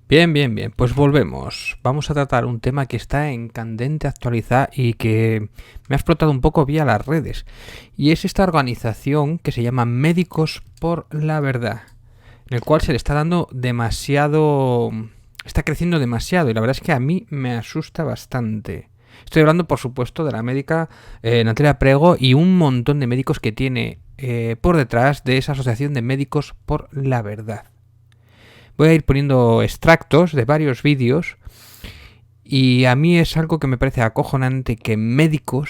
Bien, bien, bien. Pues volvemos. Vamos a tratar un tema que está en candente actualidad y que me ha explotado un poco vía las redes. Y es esta organización que se llama Médicos por la Verdad, en el cual se le está dando demasiado... Está creciendo demasiado y la verdad es que a mí me asusta bastante. Estoy hablando, por supuesto, de la médica Natalia Prego y un montón de médicos que tiene por detrás de esa asociación de Médicos por la Verdad. Voy a ir poniendo extractos de varios vídeos y a mí es algo que me parece acojonante que médicos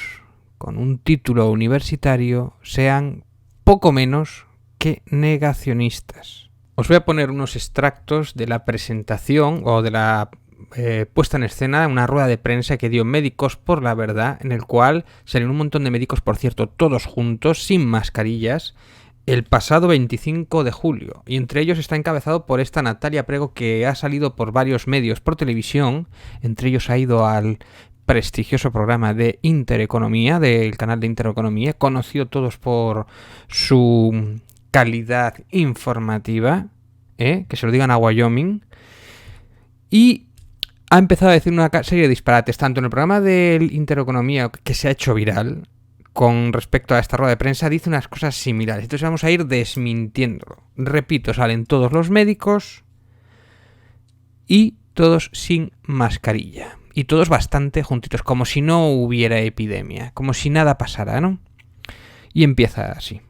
con un título universitario sean poco menos que negacionistas. Os voy a poner unos extractos de la presentación o de la puesta en escena, una rueda de prensa que dio Médicos por la Verdad, en el cual salieron un montón de médicos, por cierto, todos juntos, sin mascarillas, el pasado 25 de julio, y entre ellos está encabezado por esta Natalia Prego, que ha salido por varios medios por televisión. Entre ellos ha ido al prestigioso programa de Intereconomía, del canal de Intereconomía, conocido todos por su calidad informativa, que se lo digan a Wyoming, y ha empezado a decir una serie de disparates, tanto en el programa de Intereconomía, que se ha hecho viral, con respecto a esta rueda de prensa, dice unas cosas similares. Entonces vamos a ir desmintiéndolo. Repito, salen todos los médicos y todos sin mascarilla. Y todos bastante juntitos, como si no hubiera epidemia, como si nada pasara, ¿no? Y empieza así.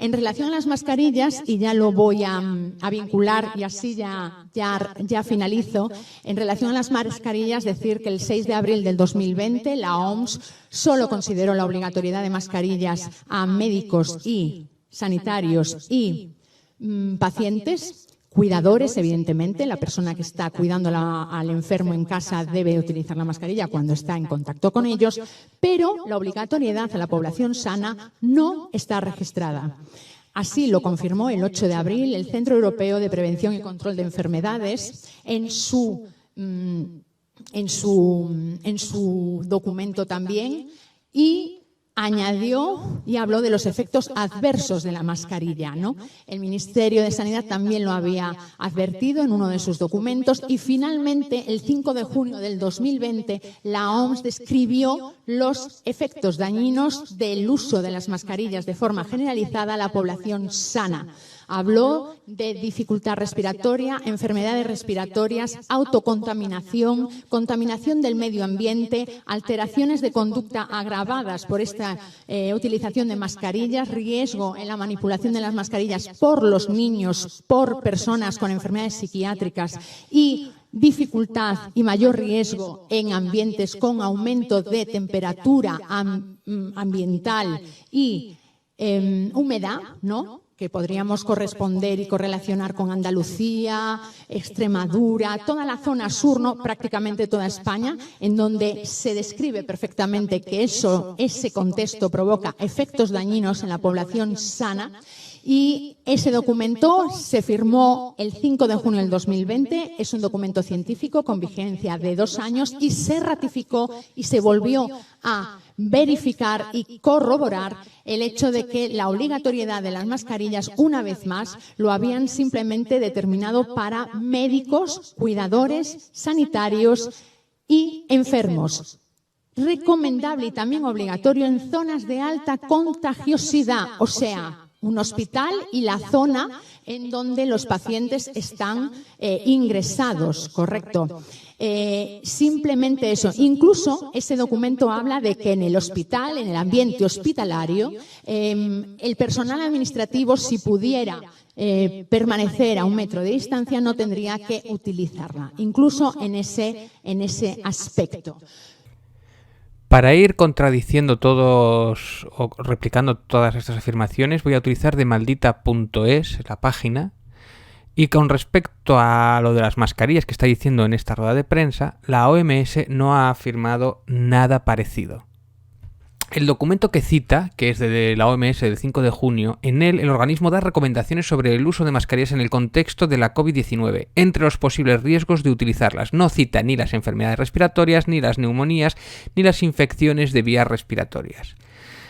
En relación a las mascarillas, y ya lo voy a vincular y así ya finalizo, en relación a las mascarillas, decir que el 6 de abril del 2020 la OMS solo consideró la obligatoriedad de mascarillas a médicos y sanitarios y pacientes. Cuidadores, evidentemente, la persona que está cuidando al enfermo en casa debe utilizar la mascarilla cuando está en contacto con ellos, pero la obligatoriedad a la población sana no está registrada. Así lo confirmó el 8 de abril el Centro Europeo de Prevención y Control de Enfermedades en su documento también, y añadió y habló de los efectos adversos de la mascarilla, ¿no? El Ministerio de Sanidad también lo había advertido en uno de sus documentos y finalmente el 5 de junio del 2020 la OMS describió los efectos dañinos del uso de las mascarillas de forma generalizada a la población sana. Habló de dificultad respiratoria, enfermedades respiratorias, autocontaminación, contaminación del medio ambiente, alteraciones de conducta agravadas por esta utilización de mascarillas, riesgo en la manipulación de las mascarillas por los niños, por personas con enfermedades psiquiátricas y dificultad y mayor riesgo en ambientes con aumento de temperatura ambiental y humedad, ¿no?, que podríamos corresponder y correlacionar con Andalucía, Extremadura, toda la zona sur, ¿no?, prácticamente toda España, en donde se describe perfectamente que ese contexto provoca efectos dañinos en la población sana. Y ese documento se firmó el 5 de junio del 2020, es un documento científico con vigencia de 2 años y se ratificó y se volvió a verificar y corroborar el hecho de que la obligatoriedad de las mascarillas, una vez más, lo habían simplemente determinado para médicos, cuidadores, sanitarios y enfermos. Recomendable y también obligatorio en zonas de alta contagiosidad, o sea, un hospital y la zona en donde los pacientes están ingresados, correcto. Simplemente eso. Incluso ese documento habla de que en el hospital, en el ambiente hospitalario, el personal administrativo, si pudiera permanecer a 1 metro de distancia, no tendría que utilizarla, incluso en ese aspecto. Para ir contradiciendo todos o replicando todas estas afirmaciones, voy a utilizar demaldita.es, la página, y con respecto a lo de las mascarillas que está diciendo en esta rueda de prensa, la OMS no ha afirmado nada parecido. El documento que cita, que es de la OMS del 5 de junio, en él el organismo da recomendaciones sobre el uso de mascarillas en el contexto de la COVID-19, entre los posibles riesgos de utilizarlas. No cita ni las enfermedades respiratorias, ni las neumonías, ni las infecciones de vías respiratorias.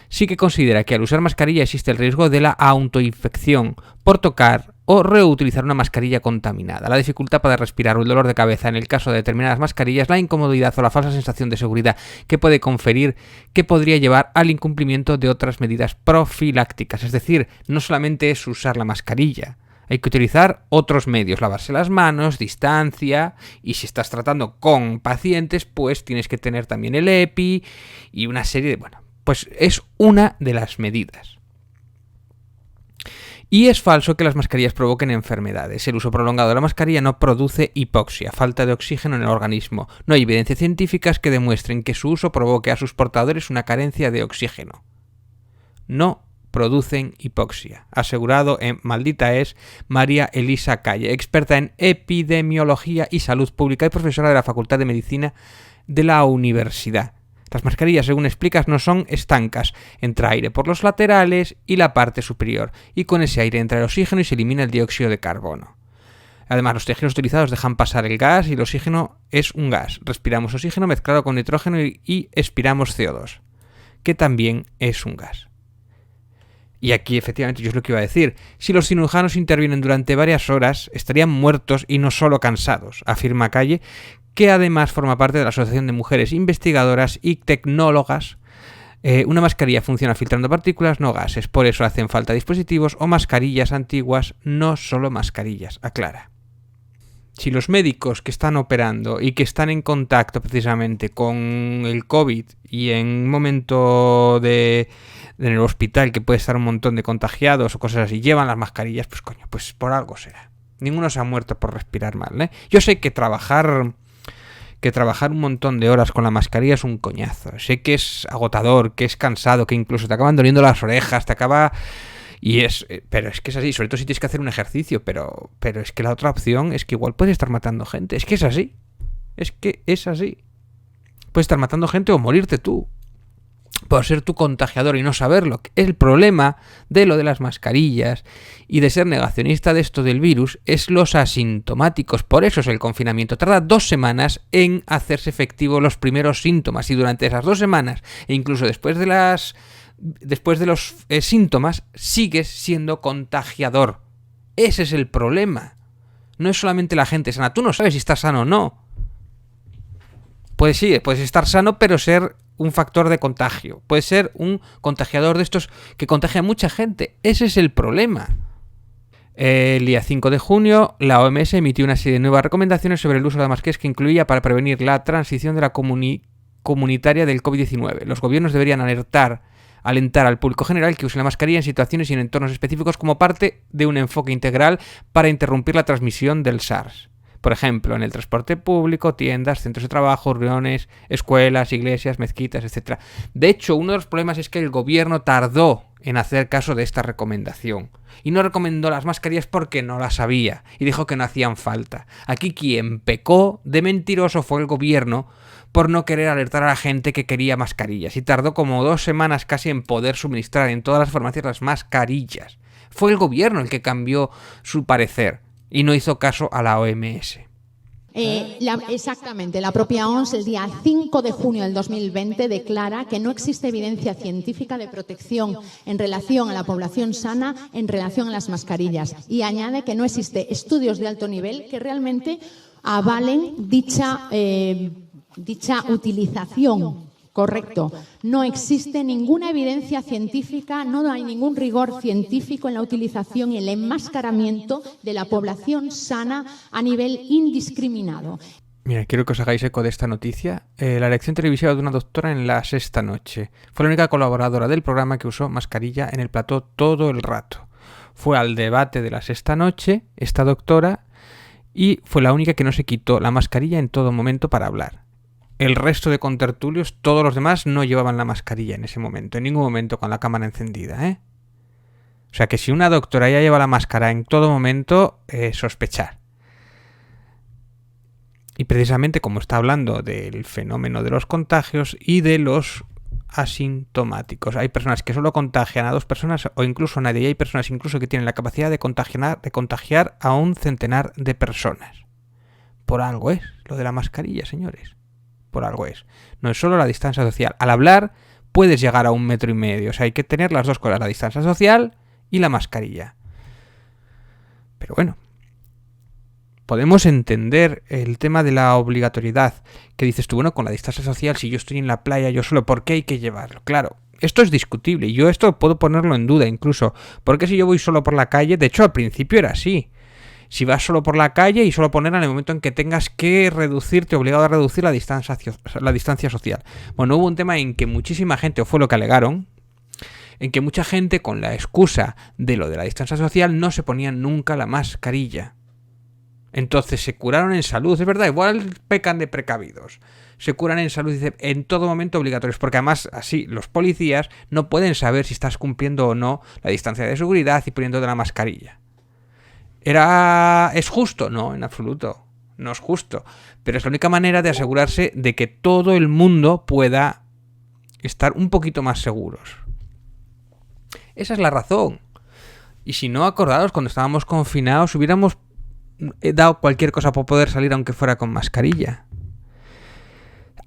Sí que considera que al usar mascarilla existe el riesgo de la autoinfección por tocar o reutilizar una mascarilla contaminada, la dificultad para respirar o el dolor de cabeza en el caso de determinadas mascarillas, la incomodidad o la falsa sensación de seguridad que puede conferir, que podría llevar al incumplimiento de otras medidas profilácticas. Es decir, no solamente es usar la mascarilla, hay que utilizar otros medios, lavarse las manos, distancia, y si estás tratando con pacientes, pues tienes que tener también el EPI y una serie de... Bueno, pues es una de las medidas. Y es falso que las mascarillas provoquen enfermedades. El uso prolongado de la mascarilla no produce hipoxia, falta de oxígeno en el organismo. No hay evidencias científicas que demuestren que su uso provoque a sus portadores una carencia de oxígeno. No producen hipoxia, asegurado en Maldita es María Elisa Calle, experta en epidemiología y salud pública y profesora de la Facultad de Medicina de la Universidad. Las mascarillas, según explicas, no son estancas. Entra aire por los laterales y la parte superior, y con ese aire entra el oxígeno y se elimina el dióxido de carbono. Además, los tejidos utilizados dejan pasar el gas y el oxígeno es un gas. Respiramos oxígeno mezclado con nitrógeno y expiramos CO2, que también es un gas. Y aquí, efectivamente, yo es lo que iba a decir. Si los cirujanos intervienen durante varias horas, estarían muertos y no solo cansados, afirma Calle, que además forma parte de la Asociación de Mujeres Investigadoras y Tecnólogas. Una mascarilla funciona filtrando partículas, no gases. Por eso hacen falta dispositivos o mascarillas antiguas, no solo mascarillas, aclara. Si los médicos que están operando y que están en contacto precisamente con el COVID y en un momento en el hospital que puede estar un montón de contagiados o cosas así, llevan las mascarillas, pues coño, pues por algo será. Ninguno se ha muerto por respirar mal, ¿eh? Yo sé que trabajar un montón de horas con la mascarilla es un coñazo. Sé que es agotador, que es cansado, que incluso te acaban doliendo las orejas, pero es que es así, sobre todo si tienes que hacer un ejercicio, pero es que la otra opción es que igual puedes estar matando gente. Es que es así. Puedes estar matando gente o morirte tú. Por ser tu contagiador y no saberlo. El problema de lo de las mascarillas y de ser negacionista de esto del virus es los asintomáticos. Por eso es el confinamiento. Tarda 2 semanas en hacerse efectivo los primeros síntomas y durante esas 2 semanas e incluso después de los síntomas sigues siendo contagiador. Ese es el problema. No es solamente la gente sana. Tú no sabes si estás sano o no. Puedes estar sano pero ser un factor de contagio. Puede ser un contagiador de estos que contagia a mucha gente. Ese es el problema. El día 5 de junio, la OMS emitió una serie de nuevas recomendaciones sobre el uso de las mascarillas que incluía para prevenir la transición de la comunitaria del COVID-19. Los gobiernos deberían alentar al público general que use la mascarilla en situaciones y en entornos específicos como parte de un enfoque integral para interrumpir la transmisión del SARS. Por ejemplo, en el transporte público, tiendas, centros de trabajo, reuniones, escuelas, iglesias, mezquitas, etc. De hecho, uno de los problemas es que el gobierno tardó en hacer caso de esta recomendación. Y no recomendó las mascarillas porque no las sabía. Y dijo que no hacían falta. Aquí quien pecó de mentiroso fue el gobierno por no querer alertar a la gente que quería mascarillas. Y tardó como 2 semanas casi en poder suministrar en todas las farmacias las mascarillas. Fue el gobierno el que cambió su parecer. Y no hizo caso a la OMS. Exactamente. La propia OMS el día 5 de junio del 2020 declara que no existe evidencia científica de protección en relación a la población sana en relación a las mascarillas. Y añade que no existe estudios de alto nivel que realmente avalen dicha utilización. Correcto. No existe ninguna evidencia científica, no hay ningún rigor científico en la utilización y el enmascaramiento de la población sana a nivel indiscriminado. Mira, quiero que os hagáis eco de esta noticia. La lección televisiva de una doctora en La Sexta Noche. Fue la única colaboradora del programa que usó mascarilla en el plató todo el rato. Fue al debate de La Sexta Noche, esta doctora, y fue la única que no se quitó la mascarilla en todo momento para hablar. El resto de contertulios, todos los demás, no llevaban la mascarilla en ese momento, en ningún momento con la cámara encendida, ¿eh? O sea que si una doctora ya lleva la máscara en todo momento, sospechar. Y precisamente como está hablando del fenómeno de los contagios y de los asintomáticos. Hay personas que solo contagian a 2 personas o incluso a nadie. Y hay personas incluso que tienen la capacidad de contagiar a un centenar de personas. Por algo es lo de la mascarilla, señores. Por algo es. No es solo la distancia social. Al hablar puedes llegar a 1,5 metros. O sea, hay que tener las dos cosas, la distancia social y la mascarilla. Pero bueno, podemos entender el tema de la obligatoriedad, que dices tú, bueno, con la distancia social, si yo estoy en la playa yo solo, ¿por qué hay que llevarlo? Claro, esto es discutible, y yo esto puedo ponerlo en duda incluso, porque si yo voy solo por la calle, de hecho al principio era así, si vas solo por la calle y solo poner en el momento en que tengas que reducirte, obligado a reducir la distancia social. Bueno, hubo un tema en que muchísima gente, o fue lo que alegaron, en que mucha gente con la excusa de lo de la distancia social no se ponían nunca la mascarilla. Entonces se curaron en salud, es verdad, igual pecan de precavidos. Se curan en salud, dice, en todo momento obligatorios, porque además así los policías no pueden saber si estás cumpliendo o no la distancia de seguridad y poniéndote la mascarilla. ¿Es justo? No, en absoluto. No es justo. Pero es la única manera de asegurarse de que todo el mundo pueda estar un poquito más seguros. Esa es la razón. Y si no, acordaros, cuando estábamos confinados, hubiéramos dado cualquier cosa por poder salir aunque fuera con mascarilla.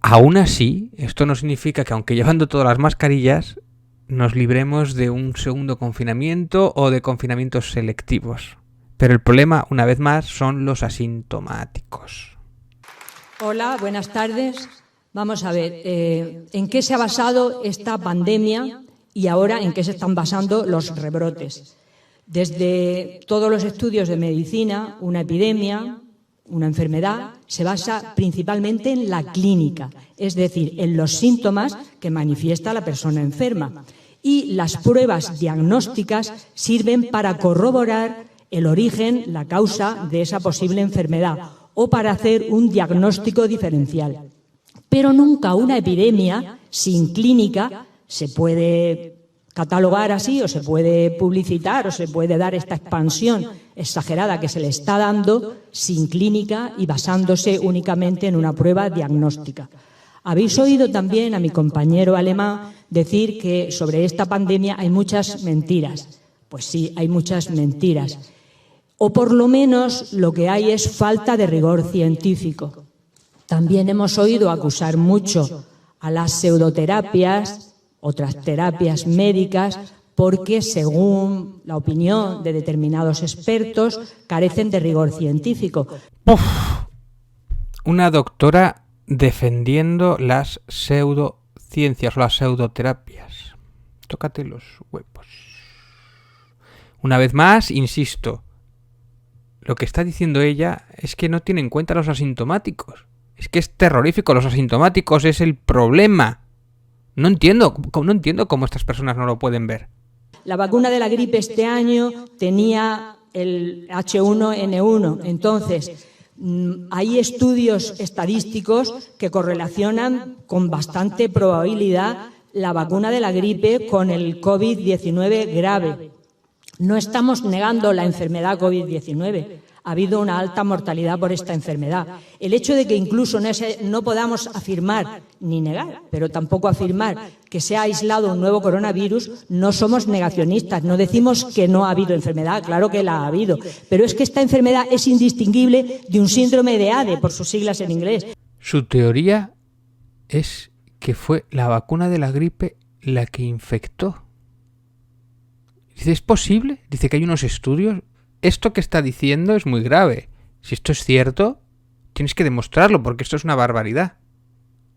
Aún así, esto no significa que aunque llevando todas las mascarillas, nos libremos de un segundo confinamiento o de confinamientos selectivos. Pero el problema, una vez más, son los asintomáticos. Hola, buenas tardes. Vamos a ver, ¿en qué se ha basado esta pandemia y ahora en qué se están basando los rebrotes? Desde todos los estudios de medicina, una epidemia, una enfermedad, se basa principalmente en la clínica, es decir, en los síntomas que manifiesta la persona enferma. Y las pruebas diagnósticas sirven para corroborar el origen, la causa de esa posible enfermedad o para hacer un diagnóstico diferencial. Pero nunca una epidemia sin clínica se puede catalogar así o se puede publicitar o se puede dar esta expansión exagerada que se le está dando sin clínica y basándose únicamente en una prueba diagnóstica. Habéis oído también a mi compañero alemán decir que sobre esta pandemia hay muchas mentiras. Pues sí, hay muchas mentiras. O por lo menos lo que hay es falta de rigor científico. También hemos oído acusar mucho a las pseudoterapias, otras terapias médicas, porque según la opinión de determinados expertos carecen de rigor científico. Una doctora defendiendo las pseudociencias o las pseudoterapias. Tócate los huevos. Una vez más, insisto, lo que está diciendo ella es que no tiene en cuenta los asintomáticos. Es que es terrorífico, los asintomáticos es el problema. No entiendo cómo estas personas no lo pueden ver. La vacuna de la gripe este año tenía el H1N1, entonces hay estudios estadísticos que correlacionan con bastante probabilidad la vacuna de la gripe con el COVID-19 grave. No estamos negando la enfermedad COVID-19. Ha habido una alta mortalidad por esta enfermedad. El hecho de que incluso no podamos afirmar, ni negar, pero tampoco afirmar que se ha aislado un nuevo coronavirus, no somos negacionistas, no decimos que no ha habido enfermedad, claro que la ha habido, pero es que esta enfermedad es indistinguible de un síndrome de ADE, por sus siglas en inglés. Su teoría es que fue la vacuna de la gripe la que infectó. Dice, ¿es posible? Dice que hay unos estudios. Esto que está diciendo es muy grave. Si esto es cierto, tienes que demostrarlo, porque esto es una barbaridad.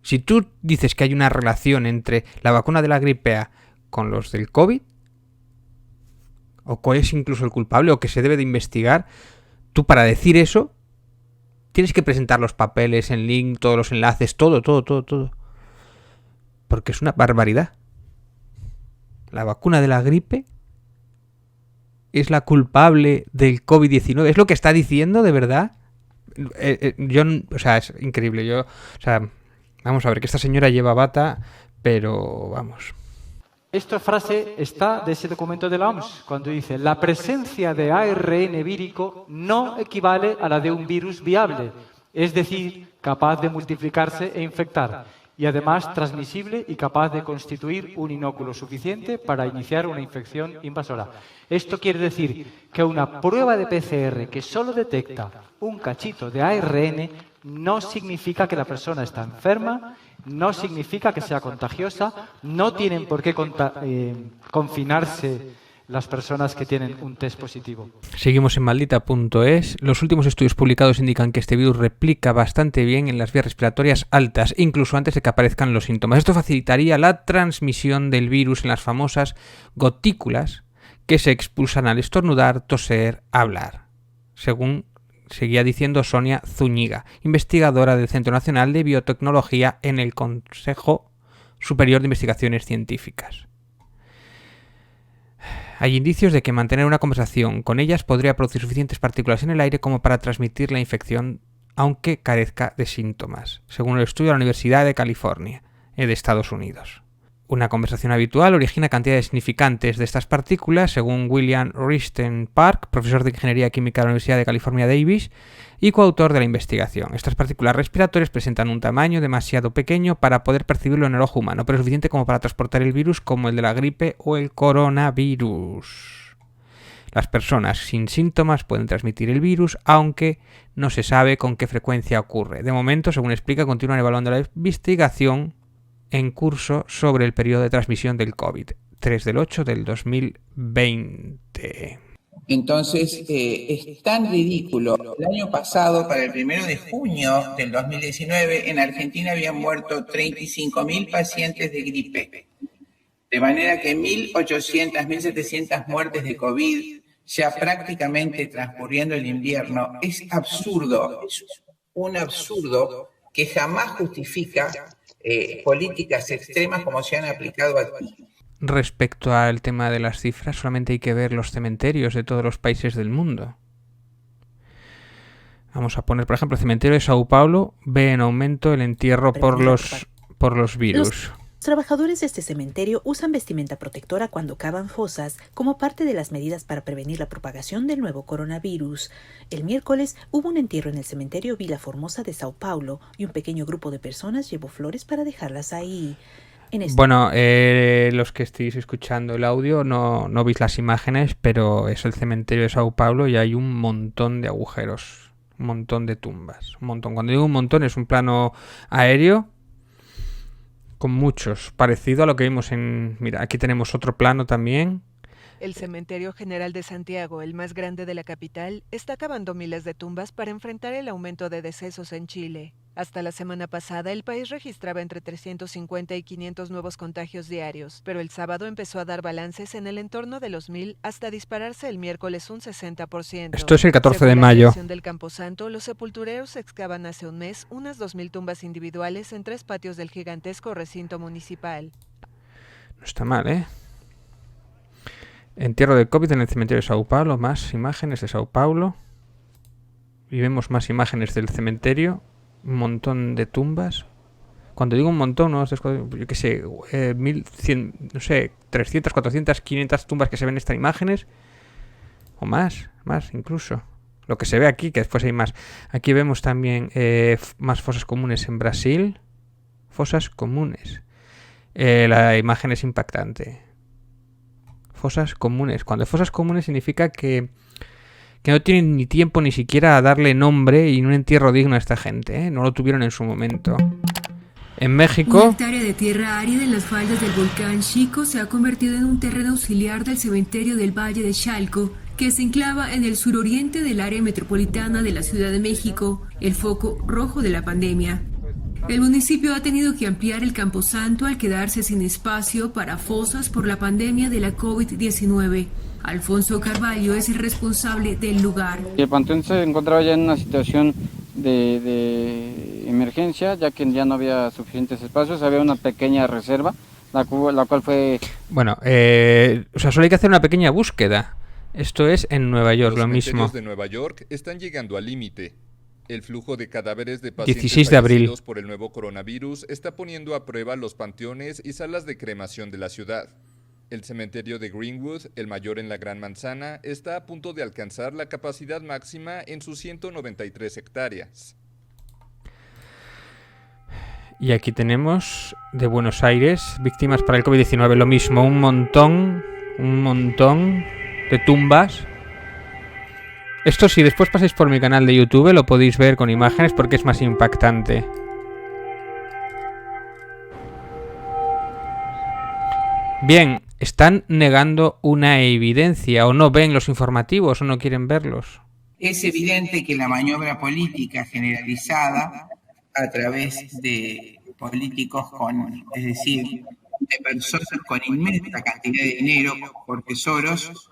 Si tú dices que hay una relación entre la vacuna de la gripe A con los del COVID, o cuál es incluso el culpable, o que se debe de investigar, tú para decir eso, tienes que presentar los papeles, el link, todos los enlaces, todo. Porque es una barbaridad. La vacuna de la gripe es la culpable del COVID-19. ¿Es lo que está diciendo de verdad? Es increíble. Vamos a ver, que esta señora lleva bata, pero vamos. Esta frase está de ese documento de la OMS, cuando dice: la presencia de ARN vírico no equivale a la de un virus viable, es decir, capaz de multiplicarse e infectar, y además transmisible y capaz de constituir un inóculo suficiente para iniciar una infección invasora. Esto quiere decir que una prueba de PCR que solo detecta un cachito de ARN no significa que la persona está enferma, no significa que sea contagiosa, no tienen por qué confinarse las personas que tienen un test positivo. Seguimos en maldita.es. Los últimos estudios publicados indican que este virus replica bastante bien en las vías respiratorias altas, incluso antes de que aparezcan los síntomas. Esto facilitaría la transmisión del virus en las famosas gotículas que se expulsan al estornudar, toser, hablar, según seguía diciendo Sonia Zúñiga, investigadora del Centro Nacional de Biotecnología en el Consejo Superior de Investigaciones Científicas. Hay indicios de que mantener una conversación con ellas podría producir suficientes partículas en el aire como para transmitir la infección, aunque carezca de síntomas, según el estudio de la Universidad de California, de Estados Unidos. Una conversación habitual origina cantidades significantes de estas partículas, según William Ristenpark, profesor de Ingeniería Química de la Universidad de California Davis y coautor de la investigación. Estas partículas respiratorias presentan un tamaño demasiado pequeño para poder percibirlo en el ojo humano, pero suficiente como para transportar el virus como el de la gripe o el coronavirus. Las personas sin síntomas pueden transmitir el virus, aunque no se sabe con qué frecuencia ocurre. De momento, según explica, continúan evaluando la investigación en curso sobre el periodo de transmisión del COVID, 3/8/2020. Entonces, es tan ridículo. El año pasado, para el 1 de junio del 2019, en Argentina habían muerto 35.000 pacientes de gripe. De manera que 1.800, 1.700 muertes de COVID, ya prácticamente transcurriendo el invierno, es absurdo. Es un absurdo que jamás justifica políticas extremas como se han aplicado aquí. Respecto al tema de las cifras, solamente hay que ver los cementerios de todos los países del mundo. Vamos a poner, por ejemplo, el cementerio de Sao Paulo ve en aumento el entierro por los virus. Los trabajadores de este cementerio usan vestimenta protectora cuando cavan fosas como parte de las medidas para prevenir la propagación del nuevo coronavirus. El miércoles hubo un entierro en el cementerio Vila Formosa de Sao Paulo y un pequeño grupo de personas llevó flores para dejarlas ahí. Bueno, los que estéis escuchando el audio no veis las imágenes, pero es el cementerio de Sao Paulo y hay un montón de agujeros, un montón de tumbas, un montón. Cuando digo un montón es un plano aéreo con muchos, parecido a lo que vimos en... Mira, aquí tenemos otro plano también. El Cementerio General de Santiago, el más grande de la capital, está cavando miles de tumbas para enfrentar el aumento de decesos en Chile. Hasta la semana pasada, el país registraba entre 350 y 500 nuevos contagios diarios, pero el sábado empezó a dar balances en el entorno de los 1.000 hasta dispararse el miércoles un 60%. Esto es el 14 Según de la mayo. Dirección del Camposanto, los sepultureros excavan hace un mes unas 2.000 tumbas individuales en 3 patios del gigantesco recinto municipal. No está mal, ¿eh? Entierro de COVID en el cementerio de Sao Paulo, más imágenes de Sao Paulo. Y vemos más imágenes del cementerio. Un montón de tumbas. Cuando digo un montón, no, yo qué sé, 1.100, no sé, 300, 400, 500 tumbas que se ven en estas imágenes. O más incluso. Lo que se ve aquí, que después hay más. Aquí vemos también más fosas comunes en Brasil. Fosas comunes. La imagen es impactante. Fosas comunes. Cuando hay fosas comunes significa que no tienen ni tiempo ni siquiera a darle nombre y un entierro digno a esta gente, ¿eh? No lo tuvieron en su momento. En México... Una hectárea de tierra árida en las faldas del volcán Chico se ha convertido en un terreno auxiliar del cementerio del Valle de Chalco, que se enclava en el suroriente del área metropolitana de la Ciudad de México, el foco rojo de la pandemia. El municipio ha tenido que ampliar el camposanto al quedarse sin espacio para fosas por la pandemia de la COVID-19. Alfonso Carvalho es el responsable del lugar. El panteón se encontraba ya en una situación de emergencia, ya que ya no había suficientes espacios, había una pequeña reserva, la cual fue... Bueno, solo hay que hacer una pequeña búsqueda. Esto es en Nueva York, lo mismo. Los cementerios de Nueva York están llegando al límite. El flujo de cadáveres de pacientes 16 de abril. fallecidos por el nuevo coronavirus está poniendo a prueba los panteones y salas de cremación de la ciudad. El cementerio de Greenwood, el mayor en la Gran Manzana, está a punto de alcanzar la capacidad máxima en sus 193 hectáreas. Y aquí tenemos de Buenos Aires, víctimas para el COVID-19, lo mismo, un montón de tumbas. Esto, si después pasáis por mi canal de YouTube, lo podéis ver con imágenes porque es más impactante. Bien, están negando una evidencia, o no ven los informativos, o no quieren verlos. Es evidente que la maniobra política generalizada a través de políticos es decir, de personas con inmensa cantidad de dinero por tesoros,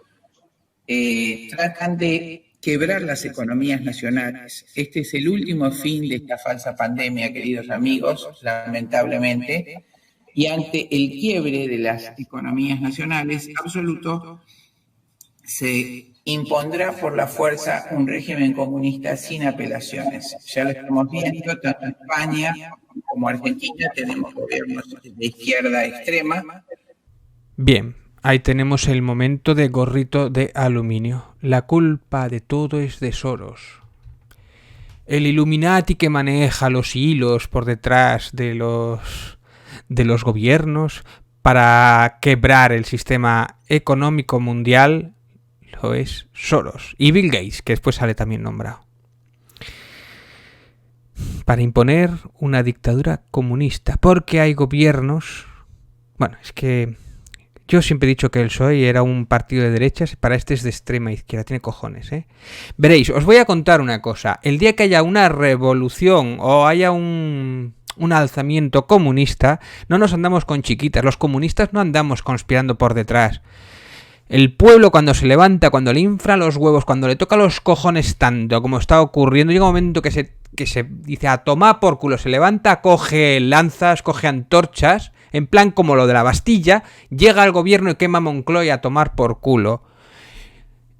tratan de quebrar las economías nacionales. Este es el último fin de esta falsa pandemia, queridos amigos, lamentablemente, y ante el quiebre de las economías nacionales absoluto, se impondrá por la fuerza un régimen comunista sin apelaciones. Ya lo estamos viendo, tanto en España como Argentina tenemos gobiernos de izquierda extrema. Bien, ahí tenemos el momento de gorrito de aluminio. La culpa de todo es de Soros. El Illuminati que maneja los hilos por detrás de los gobiernos para quebrar el sistema económico mundial lo es Soros. Y Bill Gates, que después sale también nombrado. Para imponer una dictadura comunista. Porque hay gobiernos... Bueno, es que yo siempre he dicho que el PSOE era un partido de derechas, para este es de extrema izquierda, tiene cojones, ¿eh? Veréis, os voy a contar una cosa. El día que haya una revolución o haya un alzamiento comunista, no nos andamos con chiquitas. Los comunistas no andamos conspirando por detrás. El pueblo cuando se levanta, cuando le infla los huevos, cuando le toca los cojones tanto como está ocurriendo, llega un momento que se dice a tomar por culo, se levanta, coge lanzas, coge antorchas, en plan como lo de la Bastilla, llega al gobierno y quema Moncloa a tomar por culo.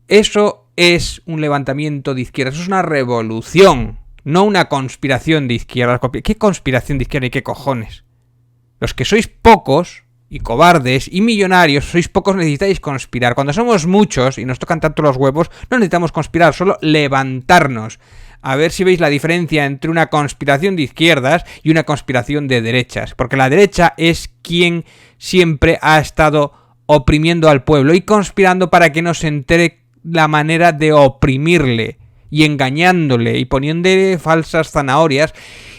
Eso es un levantamiento de izquierda, eso es una revolución, no una conspiración de izquierda. ¿Qué conspiración de izquierda y qué cojones? Los que sois pocos y cobardes y millonarios, sois pocos, necesitáis conspirar. Cuando somos muchos y nos tocan tanto los huevos, no necesitamos conspirar, solo levantarnos. A ver si veis la diferencia entre una conspiración de izquierdas y una conspiración de derechas. Porque la derecha es quien siempre ha estado oprimiendo al pueblo y conspirando para que no se entere la manera de oprimirle y engañándole y poniéndole falsas zanahorias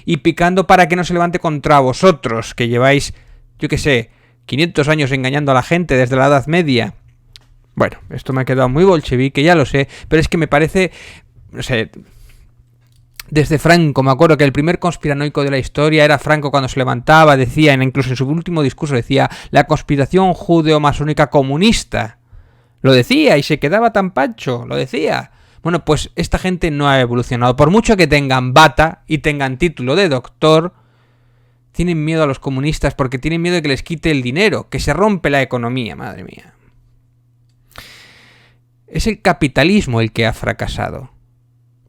y picando para que no se levante contra vosotros, que lleváis, yo qué sé, 500 años engañando a la gente desde la Edad Media. Bueno, esto me ha quedado muy bolchevique, ya lo sé, pero es que me parece, no sé, desde Franco, me acuerdo que el primer conspiranoico de la historia era Franco cuando se levantaba, decía, incluso en su último discurso decía, la conspiración judeo-masónica comunista. Lo decía y se quedaba tan pancho, lo decía. Bueno, pues esta gente no ha evolucionado. Por mucho que tengan bata y tengan título de doctor, tienen miedo a los comunistas porque tienen miedo de que les quite el dinero, que se rompe la economía, madre mía. Es el capitalismo el que ha fracasado.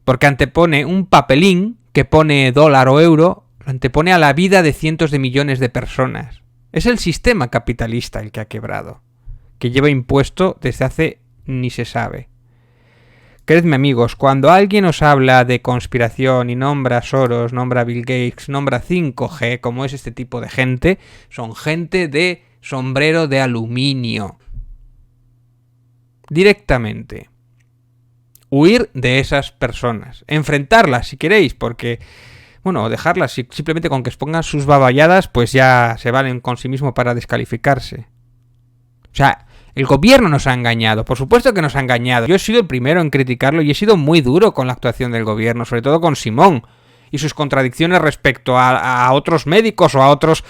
Porque antepone un papelín que pone dólar o euro, antepone a la vida de cientos de millones de personas. Es el sistema capitalista el que ha quebrado, que lleva impuesto desde hace ni se sabe. Creedme, amigos, cuando alguien os habla de conspiración y nombra a Soros, nombra a Bill Gates, nombra 5G, como es este tipo de gente, son gente de sombrero de aluminio. Directamente. Huir de esas personas. Enfrentarlas, si queréis, porque, bueno, dejarlas, simplemente con que expongan sus baballadas, pues ya se valen con sí mismo para descalificarse. O sea, el gobierno nos ha engañado, por supuesto que nos ha engañado. Yo he sido el primero en criticarlo y he sido muy duro con la actuación del gobierno, sobre todo con Simón y sus contradicciones respecto a otros médicos o a otros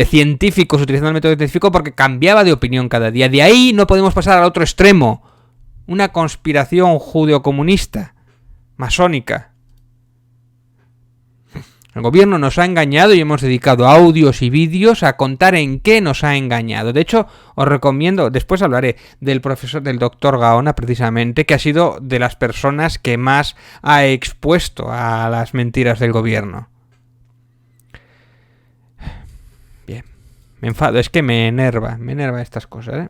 científicos utilizando el método científico, porque cambiaba de opinión cada día. De ahí no podemos pasar al otro extremo, una conspiración judeocomunista, masónica. El gobierno nos ha engañado y hemos dedicado audios y vídeos a contar en qué nos ha engañado. De hecho, os recomiendo, después hablaré del doctor Gaona, precisamente, que ha sido de las personas que más ha expuesto a las mentiras del gobierno. Bien, me enfado, es que me enerva estas cosas, ¿eh?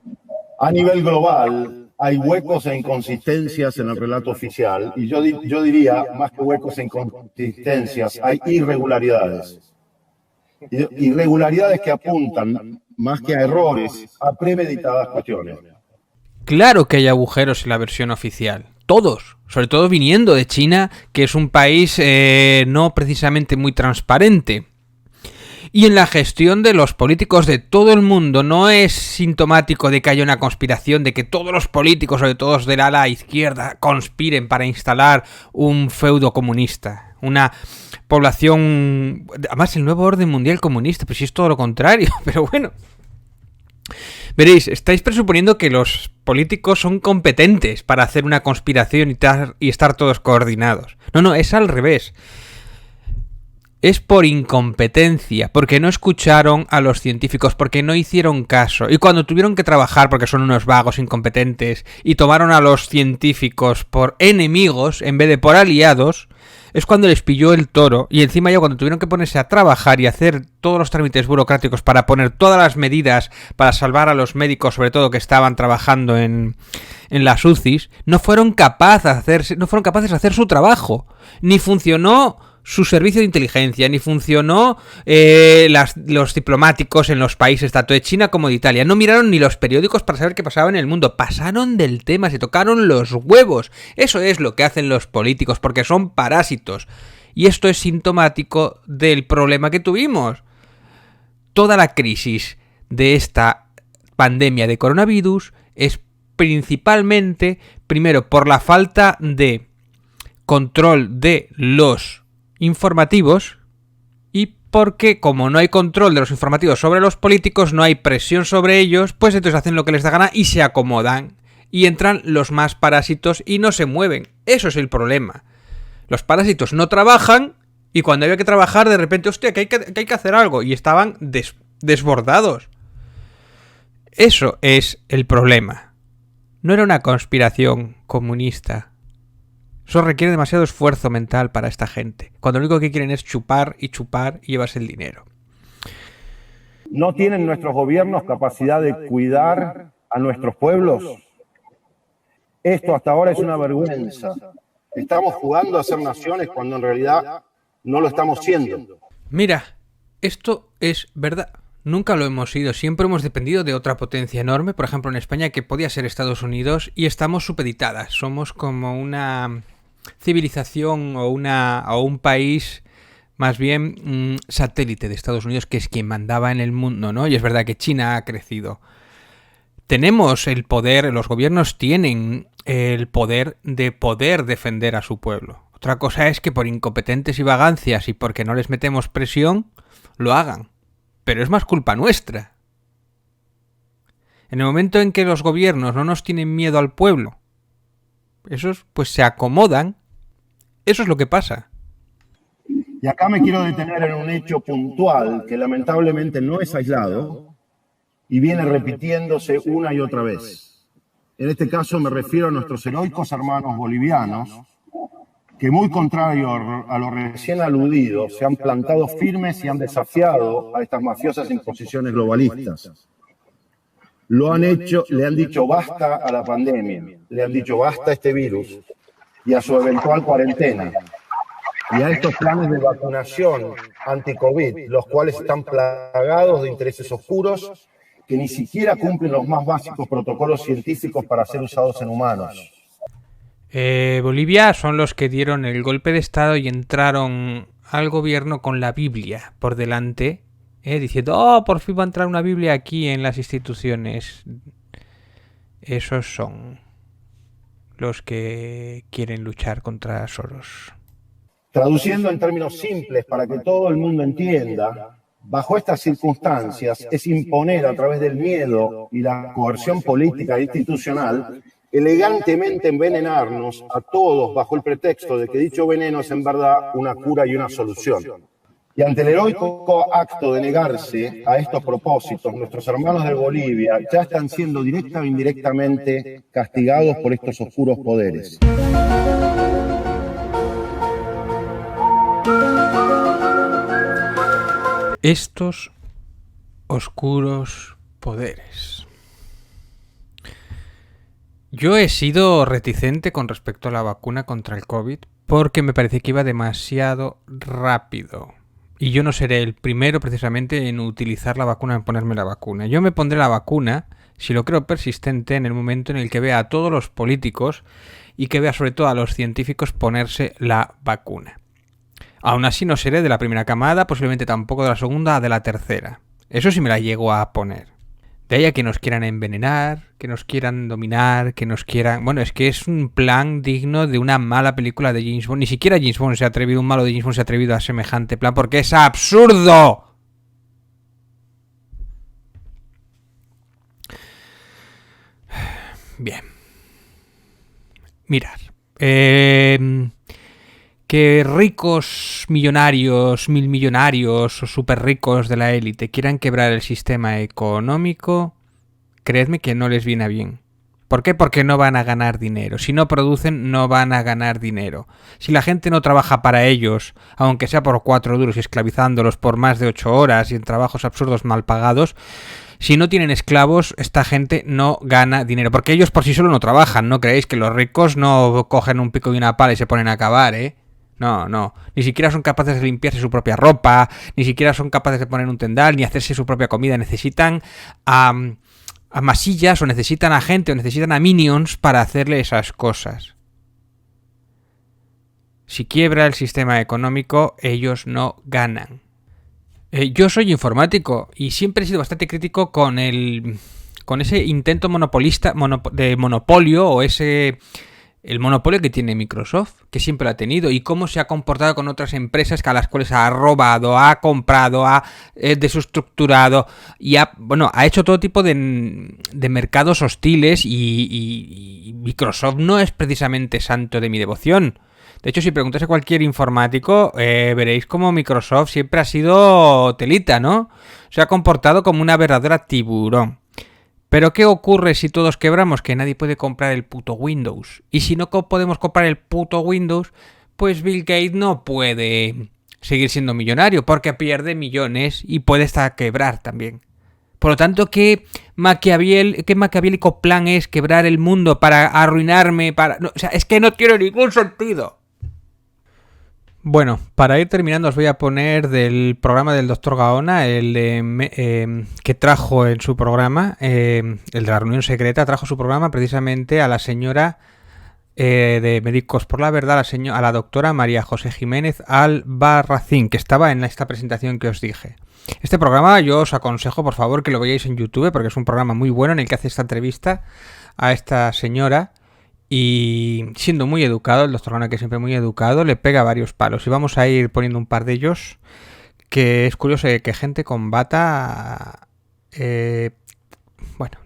A nivel global hay huecos e inconsistencias en el relato oficial, y yo diría, más que huecos e inconsistencias, hay irregularidades. Irregularidades que apuntan, más que a errores, a premeditadas cuestiones. Claro que hay agujeros en la versión oficial, todos, sobre todo viniendo de China, que es un país no precisamente muy transparente. Y en la gestión de los políticos de todo el mundo no es sintomático de que haya una conspiración, de que todos los políticos, sobre todo del ala izquierda, conspiren para instalar un feudo comunista, una población... Además, el nuevo orden mundial comunista, pues sí es todo lo contrario, pero bueno... Veréis, estáis presuponiendo que los políticos son competentes para hacer una conspiración y estar todos coordinados. No, es al revés. Es por incompetencia, porque no escucharon a los científicos, porque no hicieron caso. Y cuando tuvieron que trabajar, porque son unos vagos incompetentes, y tomaron a los científicos por enemigos en vez de por aliados, es cuando les pilló el toro. Y encima ya cuando tuvieron que ponerse a trabajar y hacer todos los trámites burocráticos para poner todas las medidas para salvar a los médicos, sobre todo que estaban trabajando en las UCIs, no fueron capaces de hacer su trabajo. Ni funcionó su servicio de inteligencia, ni funcionó los diplomáticos en los países, tanto de China como de Italia. No miraron ni los periódicos para saber qué pasaba en el mundo. Pasaron del tema, se tocaron los huevos. Eso es lo que hacen los políticos, porque son parásitos. Y esto es sintomático del problema que tuvimos. Toda la crisis de esta pandemia de coronavirus es principalmente, primero, por la falta de control de los informativos, y porque como no hay control de los informativos sobre los políticos, no hay presión sobre ellos, pues entonces hacen lo que les da gana y se acomodan, y entran los más parásitos y no se mueven. Eso es el problema. Los parásitos no trabajan, y cuando había que trabajar, de repente, hostia, que hay que hacer algo, y estaban desbordados. Eso es el problema. No era una conspiración comunista. Eso requiere demasiado esfuerzo mental para esta gente, cuando lo único que quieren es chupar y llevarse el dinero. ¿No tienen nuestros gobiernos capacidad de cuidar a nuestros pueblos? Esto hasta ahora es una vergüenza. Estamos jugando a ser naciones cuando en realidad no lo estamos siendo. Mira, esto es verdad. Nunca lo hemos sido, siempre hemos dependido de otra potencia enorme, por ejemplo en España, que podía ser Estados Unidos, y estamos supeditadas. Somos como una civilización o un país más bien satélite de Estados Unidos, que es quien mandaba en el mundo, ¿no? Y es verdad que China ha crecido. Tenemos el poder, los gobiernos tienen el poder de poder defender a su pueblo. Otra cosa es que por incompetentes y vagancias y porque no les metemos presión, lo hagan. Pero es más culpa nuestra. En el momento en que los gobiernos no nos tienen miedo al pueblo, esos pues se acomodan. Eso es lo que pasa. Y acá me quiero detener en un hecho puntual que lamentablemente no es aislado y viene repitiéndose una y otra vez. En este caso me refiero a nuestros heroicos hermanos bolivianos, que muy contrario a lo recién aludido, se han plantado firmes y han desafiado a estas mafiosas imposiciones globalistas. Lo han hecho, le han dicho basta a la pandemia, le han dicho basta a este virus y a su eventual cuarentena, y a estos planes de vacunación anti-COVID, los cuales están plagados de intereses oscuros que ni siquiera cumplen los más básicos protocolos científicos para ser usados en humanos. Bolivia son los que dieron el golpe de Estado y entraron al gobierno con la Biblia por delante, diciendo, por fin va a entrar una Biblia aquí en las instituciones. Esos son los que quieren luchar contra Soros. Traduciendo en términos simples para que todo el mundo entienda, bajo estas circunstancias es imponer a través del miedo y la coerción política e institucional elegantemente envenenarnos a todos bajo el pretexto de que dicho veneno es en verdad una cura y una solución. Y ante el heroico acto de negarse a estos propósitos, nuestros hermanos de Bolivia ya están siendo directa o indirectamente castigados por estos oscuros poderes. Estos oscuros poderes. Yo he sido reticente con respecto a la vacuna contra el COVID porque me parecía que iba demasiado rápido. Y yo no seré el primero precisamente en utilizar la vacuna, en ponerme la vacuna. Yo me pondré la vacuna, si lo creo persistente, en el momento en el que vea a todos los políticos y que vea sobre todo a los científicos ponerse la vacuna. Aún así no seré de la primera camada, posiblemente tampoco de la segunda, de la tercera. Eso sí me la llego a poner. De ahí a que nos quieran envenenar, que nos quieran dominar, que nos quieran... Bueno, es que es un plan digno de una mala película de James Bond. Ni siquiera James Bond se ha atrevido, un malo de James Bond se ha atrevido a semejante plan, porque es absurdo. Bien. Mirad. Que ricos millonarios, mil millonarios o súper ricos de la élite quieran quebrar el sistema económico, creedme que no les viene bien. ¿Por qué? Porque no van a ganar dinero. Si no producen, no van a ganar dinero. Si la gente no trabaja para ellos, aunque sea por 4 duros y esclavizándolos por más de 8 horas y en trabajos absurdos mal pagados, si no tienen esclavos, esta gente no gana dinero. Porque ellos por sí solos no trabajan. No creéis que los ricos no cogen un pico y una pala y se ponen a cavar, ¿eh? No, no. Ni siquiera son capaces de limpiarse su propia ropa, ni siquiera son capaces de poner un tendal, ni hacerse su propia comida. Necesitan a masillas, o necesitan a gente, o necesitan a minions para hacerle esas cosas. Si quiebra el sistema económico, ellos no ganan. Yo soy informático y siempre he sido bastante crítico con ese intento monopolista de monopolio, o el monopolio que tiene Microsoft, que siempre lo ha tenido, y cómo se ha comportado con otras empresas a las cuales ha robado, ha comprado, ha desestructurado y ha hecho todo tipo de mercados hostiles, y Microsoft no es precisamente santo de mi devoción. De hecho, si preguntáis a cualquier informático, veréis cómo Microsoft siempre ha sido telita, ¿no? Se ha comportado como una verdadera tiburón. Pero ¿qué ocurre si todos quebramos? Que nadie puede comprar el puto Windows. Y si no podemos comprar el puto Windows, pues Bill Gates no puede seguir siendo millonario, porque pierde millones y puede estar quebrar también. Por lo tanto, ¿qué maquiavélico plan es quebrar el mundo para arruinarme? No, o sea, es que no tiene ningún sentido. Bueno, para ir terminando os voy a poner del programa del Dr. Gaona, que trajo en su programa, el de la reunión secreta, trajo su programa precisamente a la señora de Médicos por la Verdad, a la doctora María José Jiménez Albarracín, que estaba en esta presentación que os dije. Este programa yo os aconsejo, por favor, que lo veáis en YouTube, porque es un programa muy bueno en el que hace esta entrevista a esta señora. Y siendo muy educado, el doctor Gaona, que siempre muy educado, le pega varios palos. Y vamos a ir poniendo un par de ellos, que es curioso que gente con bata...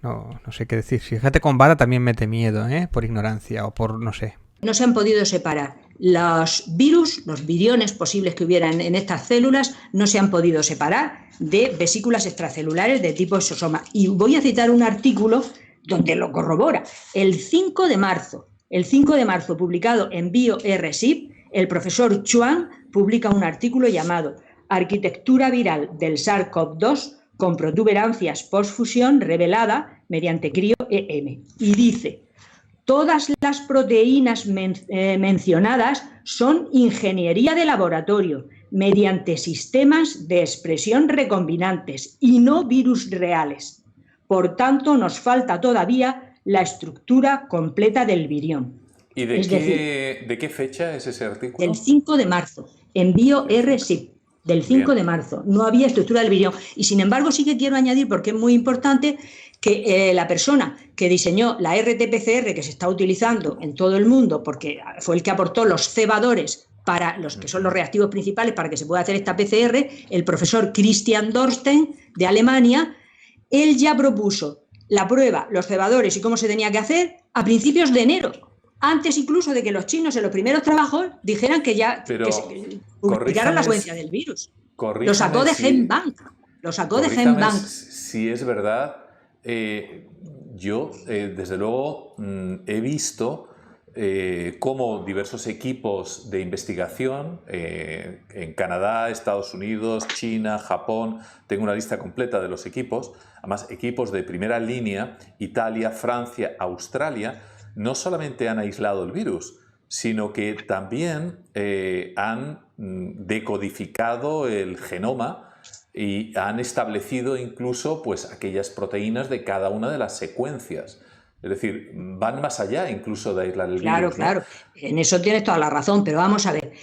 no sé qué decir. Si gente con bata también mete miedo, por ignorancia o por no sé. No se han podido separar. Los virus, los viriones posibles que hubieran en estas células, no se han podido separar de vesículas extracelulares de tipo exosoma. Y voy a citar un artículo donde lo corrobora. El 5 de marzo, publicado en BioRxiv, el profesor Chuang publica un artículo llamado Arquitectura viral del SARS-CoV-2 con protuberancias postfusión revelada mediante cryo-EM. Y dice: todas las proteínas mencionadas son ingeniería de laboratorio mediante sistemas de expresión recombinantes y no virus reales. Por tanto, nos falta todavía la estructura completa del virión. ¿Y de qué fecha es ese artículo? Del 5 de marzo, en BioRxiv, del 5 de marzo. No había estructura del virión. Y sin embargo, sí que quiero añadir, porque es muy importante, que la persona que diseñó la RT-PCR que se está utilizando en todo el mundo, porque fue el que aportó los cebadores para los que son los reactivos principales para que se pueda hacer esta PCR, el profesor Christian Dorsten de Alemania, él ya propuso la prueba, los cebadores y cómo se tenía que hacer a principios de enero, antes incluso de que los chinos en los primeros trabajos dijeran que ya publicaran la secuencia del virus. Lo sacó de GenBank. Si es verdad, yo desde luego he visto cómo diversos equipos de investigación en Canadá, Estados Unidos, China, Japón, tengo una lista completa de los equipos, además equipos de primera línea, Italia, Francia, Australia, no solamente han aislado el virus, sino que también han decodificado el genoma y han establecido incluso pues, aquellas proteínas de cada una de las secuencias. Es decir, van más allá incluso de aislar el virus. Claro. En eso tienes toda la razón, pero vamos a ver.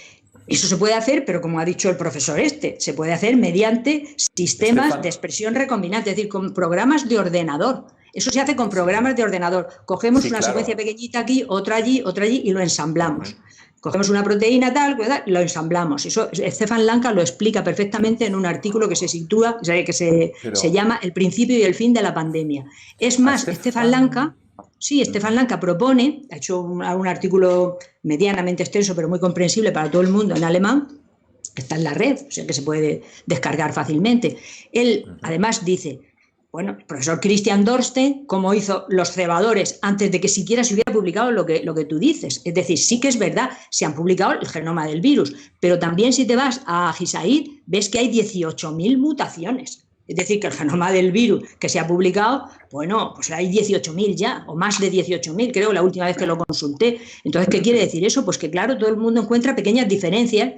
Eso se puede hacer, pero como ha dicho el profesor se puede hacer mediante sistemas de expresión recombinante, es decir, con programas de ordenador. Eso se hace con programas de ordenador. Cogemos una secuencia pequeñita aquí, otra allí y lo ensamblamos. Cogemos una proteína tal, lo ensamblamos. Eso Stefan Lanka lo explica perfectamente en un artículo que se sitúa, que se llama El principio y el fin de la pandemia. Es más, Stefan Lanka propone, ha hecho un artículo medianamente extenso, pero muy comprensible para todo el mundo en alemán, que está en la red, o sea que se puede descargar fácilmente. Él, además, dice, bueno, el profesor Christian Dorsten, como hizo los cebadores antes de que siquiera se hubiera publicado lo que tú dices. Es decir, sí que es verdad, se han publicado el genoma del virus, pero también si te vas a Gisaid, ves que hay 18.000 mutaciones. Es decir, que el genoma del virus que se ha publicado, bueno, pues hay 18.000 ya, o más de 18.000, creo, la última vez que lo consulté. Entonces, ¿qué quiere decir eso? Pues que, claro, todo el mundo encuentra pequeñas diferencias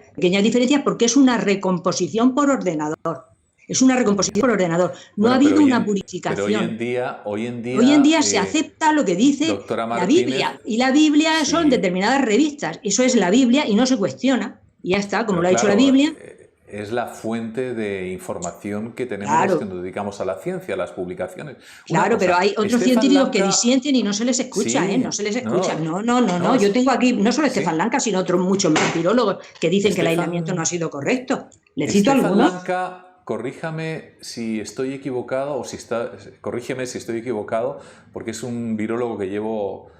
porque es una recomposición por ordenador. Es una recomposición por ordenador. No ha habido una purificación. Pero hoy en día se acepta lo que dice la Biblia. Y la Biblia son determinadas revistas. Eso es la Biblia y no se cuestiona. Y ya está, como lo ha dicho la Biblia. Es la fuente de información que tenemos los que nos dedicamos a la ciencia, a las publicaciones. Claro, pero hay otros científicos que disienten y no se les escucha, no se les escucha. No. Yo tengo aquí no solo Stefan Lanka, sino otros muchos más virólogos que dicen que el aislamiento no ha sido correcto. ¿Le cito algunos? Lanka, corríjame si estoy equivocado corrígeme si estoy equivocado, porque es un virólogo que llevo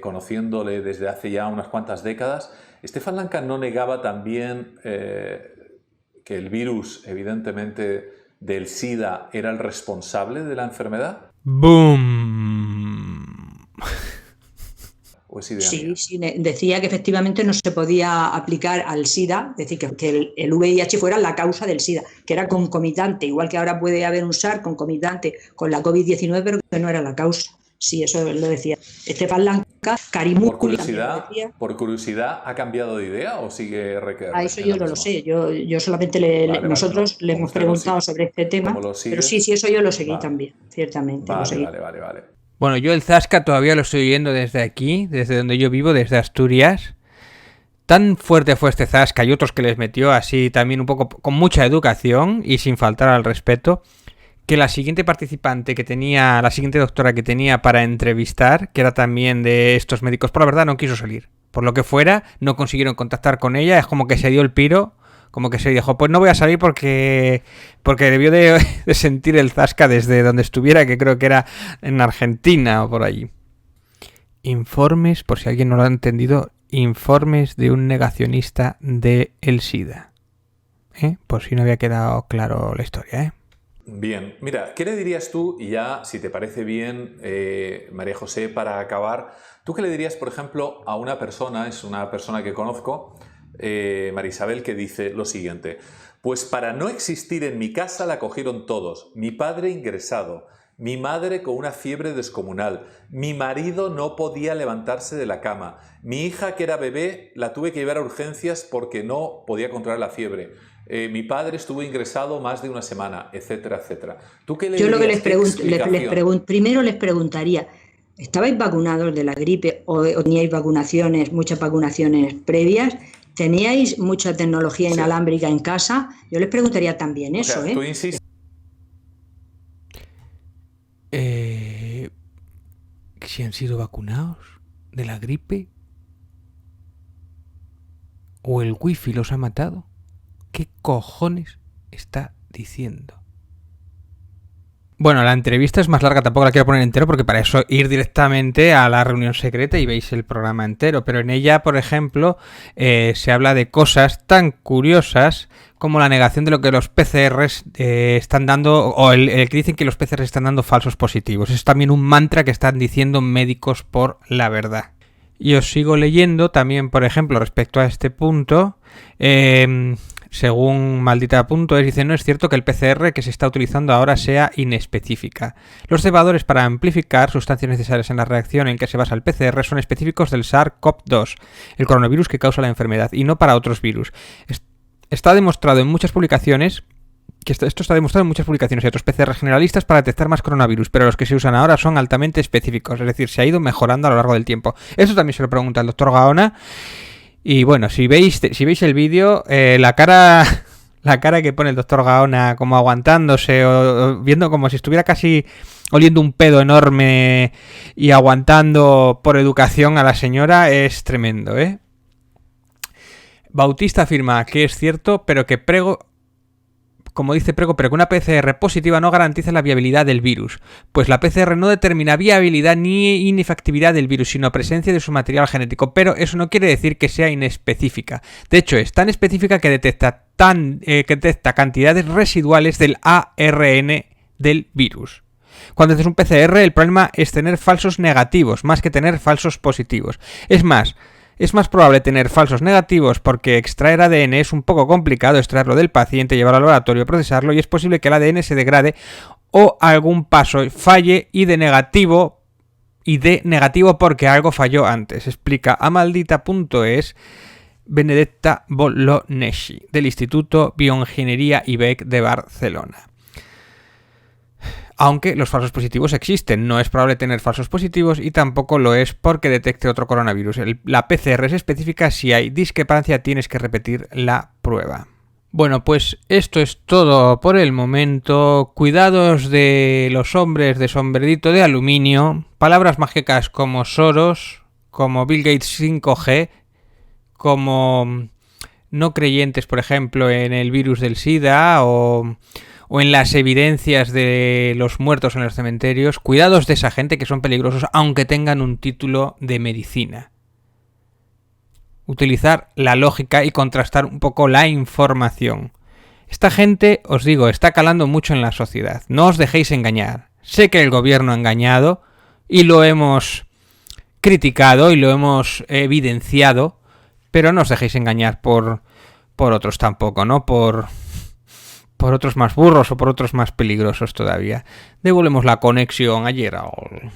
conociéndole desde hace ya unas cuantas décadas. Stefan Lanka no negaba también que el virus, evidentemente, del SIDA era el responsable de la enfermedad. ¡Boom! Sí, decía que efectivamente no se podía aplicar al SIDA, es decir, que el VIH fuera la causa del SIDA, que era concomitante, igual que ahora puede haber un SARS concomitante con la COVID-19, pero que no era la causa. Sí, eso lo decía Stefan Lanka. Karimukuli por curiosidad, ¿ha cambiado de idea o sigue requerido? Eso yo no lo sé. Yo solamente nosotros le hemos preguntado sobre este tema, pero sí, eso yo lo seguí también, ciertamente. Vale. Bueno, yo el Zasca todavía lo estoy oyendo desde aquí, desde donde yo vivo, desde Asturias. Tan fuerte fue este Zasca y otros que les metió así también un poco con mucha educación y sin faltar al respeto, que la siguiente doctora que tenía para entrevistar, que era también de estos médicos, por la verdad no quiso salir. Por lo que fuera, no consiguieron contactar con ella, es como que se dio el piro, como que se dijo, pues no voy a salir porque debió de sentir el Zasca desde donde estuviera, que creo que era en Argentina o por allí. Informes, por si alguien no lo ha entendido, informes de un negacionista del SIDA. Por si no había quedado claro la historia, Bien, mira, ¿qué le dirías tú? Y ya, si te parece bien, María José, para acabar, ¿tú qué le dirías, por ejemplo, a una persona, es una persona que conozco, María Isabel, que dice lo siguiente: pues para no existir en mi casa la cogieron todos, mi padre ingresado, mi madre con una fiebre descomunal, mi marido no podía levantarse de la cama, mi hija que era bebé la tuve que llevar a urgencias porque no podía controlar la fiebre. Mi padre estuvo ingresado más de una semana, etcétera, etcétera. ¿Tú qué le dirías? Yo lo que primero les preguntaría, ¿estabais vacunados de la gripe o teníais muchas vacunaciones previas? ¿Teníais mucha tecnología inalámbrica en casa? Yo les preguntaría también eso, Tú insistes. ¿Si han sido vacunados de la gripe? ¿O el wifi los ha matado? ¿Qué cojones está diciendo? Bueno, la entrevista es más larga, tampoco la quiero poner entero porque para eso ir directamente a la reunión secreta y veis el programa entero. Pero en ella, por ejemplo, se habla de cosas tan curiosas como la negación de lo que los PCRs están dando, o el que dicen que los PCRs están dando falsos positivos. Es también un mantra que están diciendo médicos por la verdad. Y os sigo leyendo también, por ejemplo, respecto a este punto. Según Maldita.es, dice: no es cierto que el PCR que se está utilizando ahora sea inespecífica. Los cebadores para amplificar sustancias necesarias en la reacción en que se basa el PCR son específicos del SARS-CoV-2, el coronavirus que causa la enfermedad, y no para otros virus. Está demostrado en muchas publicaciones esto está demostrado en muchas publicaciones y otros PCR generalistas para detectar más coronavirus, pero los que se usan ahora son altamente específicos, es decir, se ha ido mejorando a lo largo del tiempo. Esto también se lo pregunta el doctor Gaona. Y bueno, si veis el vídeo, la cara que pone el doctor Gaona como aguantándose o viendo como si estuviera casi oliendo un pedo enorme y aguantando por educación a la señora es tremendo, ¿eh? Bautista afirma que es cierto, pero que como dice Prego, pero que una PCR positiva no garantiza la viabilidad del virus, pues la PCR no determina viabilidad ni inefectividad del virus, sino presencia de su material genético, pero eso no quiere decir que sea inespecífica. De hecho, es tan específica que detecta cantidades residuales del ARN del virus. Cuando haces un PCR, el problema es tener falsos negativos, más que tener falsos positivos. Es más probable tener falsos negativos porque extraer ADN es un poco complicado, extraerlo del paciente, llevarlo al laboratorio, procesarlo, y es posible que el ADN se degrade o algún paso falle y de negativo porque algo falló antes, explica a maldita.es Benedetta Bolognesi del Instituto Bioingeniería IBEC de Barcelona. Aunque los falsos positivos existen, no es probable tener falsos positivos y tampoco lo es porque detecte otro coronavirus. La PCR es específica, si hay discrepancia tienes que repetir la prueba. Bueno, pues esto es todo por el momento. Cuidados de los hombres de sombrerito de aluminio, palabras mágicas como Soros, como Bill Gates 5G, como no creyentes, por ejemplo, en el virus del SIDA o en las evidencias de los muertos en los cementerios. Cuidados de esa gente que son peligrosos aunque tengan un título de medicina. Utilizar la lógica y contrastar un poco la información. Esta gente, os digo, está calando mucho en la sociedad. No os dejéis engañar. Sé que el gobierno ha engañado y lo hemos criticado y lo hemos evidenciado, pero no os dejéis engañar por otros tampoco, ¿no? Por otros más burros o por otros más peligrosos todavía. Devolvemos la conexión a Gerald.